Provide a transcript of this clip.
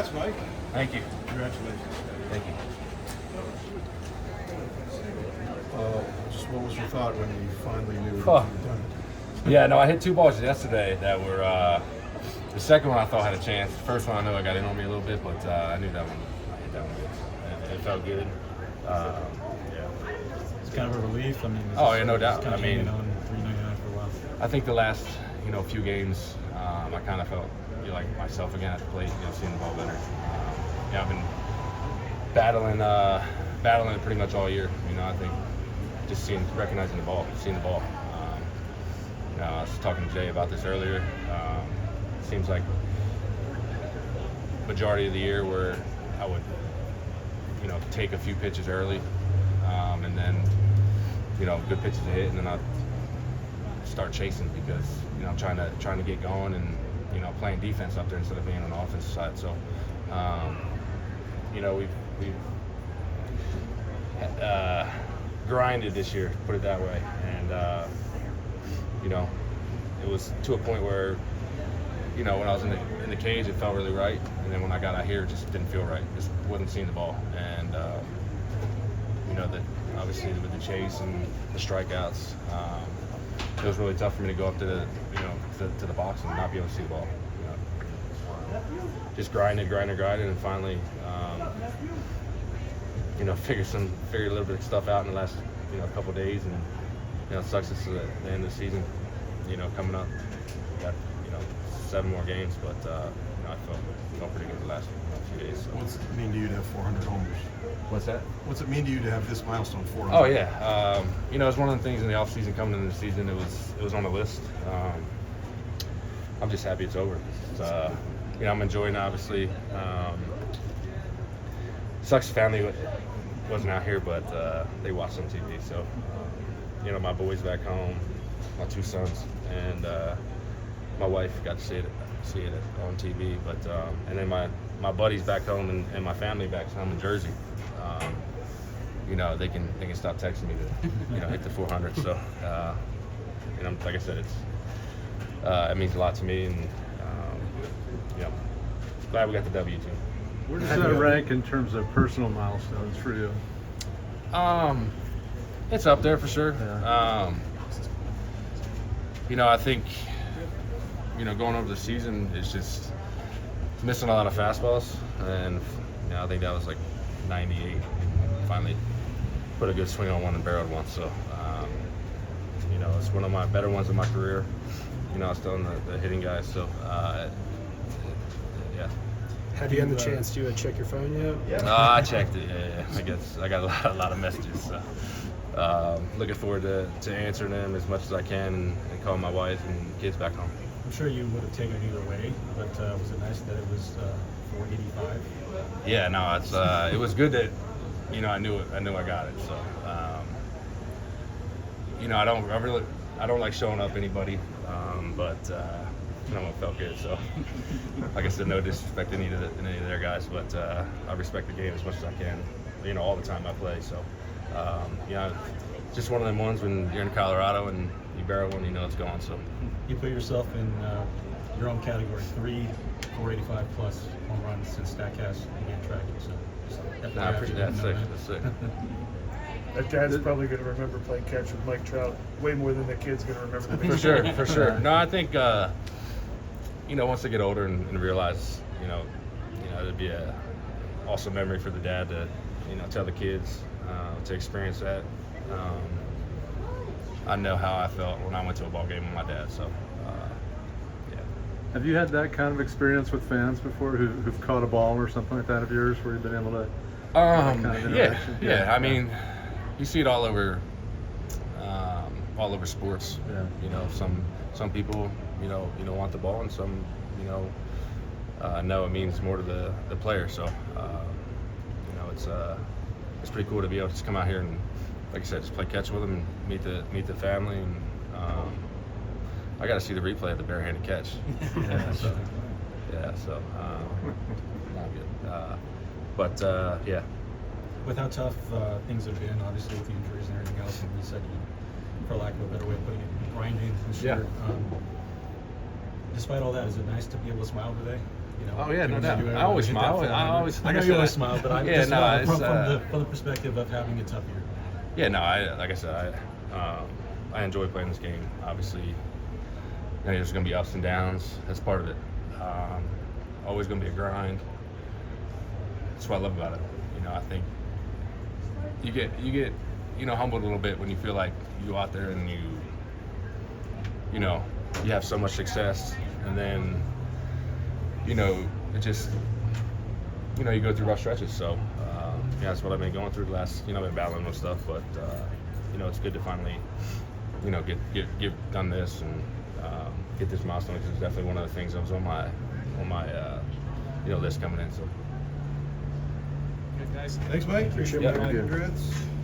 Congrats, Mike. Thank you. Congratulations. Thank you. Just what was your thought when you finally knew you Oh. had done it? Yeah, no, I hit 2 balls yesterday that were. The second one I thought had a chance. The first one I know I got in on me a little bit, but I knew that one. I hit that one good. It felt good. Yeah. It's kind of a relief. I mean, Oh, yeah, no doubt. Kind of I mean, on $3.99 for a while. I think the last, few games, I kind of felt like myself again at the plate, seeing the ball better. I've been battling it pretty much all year. I think just recognizing the ball, seeing the ball. I was talking to Jay about this earlier. It seems like majority of the year where I would, take a few pitches early, and then, good pitches to hit, and then I'd start chasing because, I'm trying to get going and, playing defense up there instead of being on the offensive side. So, we've grinded this year, put it that way, and it was to a point where, when I was in the cage, it felt really right, and then when I got out here, it just didn't feel right. Just wasn't seeing the ball, and that obviously with the chase and the strikeouts, it was really tough for me to go up to the to the box and not be able to see the ball. Just grinded, and finally, figured a little bit of stuff out in the last couple of days, and it sucks it's the end of the season. Coming up, we got 7 more games, but I felt pretty good the last few days. So. What's it mean to you to have 400 homers? What's that? What's it mean to you to have this milestone, 400? Oh yeah, it's one of the things in the off season coming into the season. It was on the list. I'm just happy it's over. It's, I'm enjoying it, obviously. Sucks the family wasn't out here, but they watched on TV. So my boys back home, my 2 sons, and my wife got to see it on TV. But and then my buddies back home and my family back home in Jersey. They can stop texting me to hit the 400. So like I said, it means a lot to me, and glad we got the W too. Where does that rank in terms of personal milestones for you? It's up there for sure. Yeah. I think going over the season, it's just missing a lot of fastballs, and I think that was like 98. Finally put a good swing on one and barreled one. So it's one of my better ones in my career. I was still in the hitting guy. So yeah. Have you had the chance to check your phone yet? I checked it. Yeah. I guess I got a lot of messages. So looking forward to answering them as much as I can and calling my wife and kids back home. I'm sure you would have taken it either way, but was it nice that it was 485? Yeah, no, it was good that I knew I got it. So I don't like showing up anybody, but it felt good. So like I said, no disrespect to any of their guys, but I respect the game as much as I can. All the time I play. So just one of them ones when you're in Colorado and you barrel one, it's going. So You put yourself in your own category, 3 485 plus home runs since StatCast began tracking. So I appreciate that. That's sick. That dad's probably going to remember playing catch with Mike Trout way more than the kid's going to remember the baseball. For sure. No, I think once they get older and realize, it'd be a awesome memory for the dad to, tell the kids to experience that. I know how I felt when I went to a ball game with my dad. So, yeah. Have you had that kind of experience with fans before who've caught a ball or something like that of yours where you've been able to? Kind of yeah. I mean, you see it all over sports. Yeah. Some people, want the ball, and some, know it means more to the player. So, it's pretty cool to be able to just come out here and, like I said, just play catch with them and meet the family. And I got to see the replay of the barehanded catch. So not good. But yeah. With how tough things have been, obviously with the injuries and everything else, and you said for lack of a better way of putting it, grinding this year. Despite all that, is it nice to be able to smile today? You know, Oh, yeah, no doing doubt. that, you I always hit that smile. 400. I always- I like know I you said, always smile, but I'm yeah, just no, it's, from the perspective of having a tough year. Yeah, no, like I said, I enjoy playing this game. Obviously, you know, there's going to be ups and downs. That's part of it. Always going to be a grind. That's what I love about it. You know, I think you get you know, humbled a little bit when you feel like you go out there and you know, you have so much success, and then, you know, it just, you know, you go through rough stretches. So yeah, that's what I've been going through the last, you know, I've been battling with stuff, but you know, it's good to finally, you know, get done this and get this milestone, because it's definitely one of the things that was on my you know, list coming in. So Thanks, Mike. Appreciate Yeah, it. thank you. Congrats.